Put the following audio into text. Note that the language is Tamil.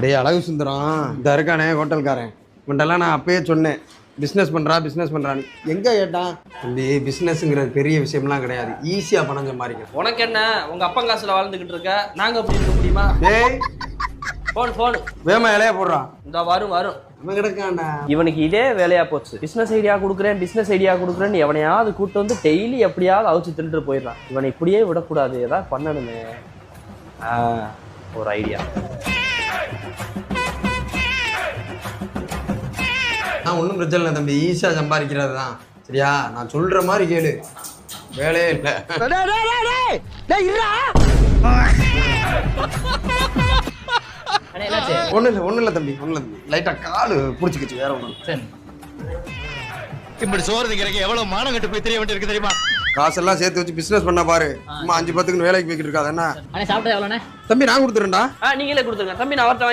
டேய் அழகு சுந்தரம் இந்த இருக்கானே ஹோட்டல்காரன் இவன்ட்டெல்லாம் நான் அப்பயே சொன்னேன் பிஸ்னஸ் பண்ணுறான்னு எங்கே கேட்டான் தம்பி பிஸ்னஸ்ங்கிறது பெரிய விஷயம்லாம் கிடையாது ஈஸியாக பணம் சம்பாதிக்கும். உனக்கு என்ன உங்க அப்பா காசுல வாழ்ந்துகிட்டு இருக்க நாங்க அப்படி இருக்க முடியுமா? டேய் போன் வேமா இலையா போடுறான் இந்த வரும் அவன் கிடக்காண்டா. இவனுக்கு இதே வேலையா போச்சு. பிசினஸ் ஐடியா கொடுக்குறேன்னு எவனையாவது கூட்டு வந்து டெய்லி எப்படியாவது அவிச்சு தின்ட்டு போயிடறான். இவனை இப்படியே விடக்கூடாது, ஏதாவது பண்ணணுமே. ஒரு ஐடியா. நான் ஒன்றும் பிரச்சனை இல்லை தம்பி, ஈஸியாக சம்பாதிக்கிறது தான். சரியா, நான் சொல்கிற மாதிரி கேளு, வேலையே இல்லை. ஒன்றும் இல்லை தம்பி, லைட்டாக காலு பிடிச்சிக்கிச்சு, வேற ஒன்றும். இப்படி சோறு திங்கிறக்கு எவ்வளவு மானம் கட்டு போய் தெரிய வேண்டியிருக்கு தெரியுமா? காசெல்லாம் சேர்த்து வச்சு பிசினஸ் பண்ண பாரு. சும்மா 5-10க்கு வேலைக்கு போய்கிட்டு இருக்காது என்ன. சாப்பிட்டா எவ்வளோண்ணே? தம்பி நான் கொடுத்துறேன்டா. நீங்களே கொடுத்துருங்க தம்பி, நான் அவர்கிட்ட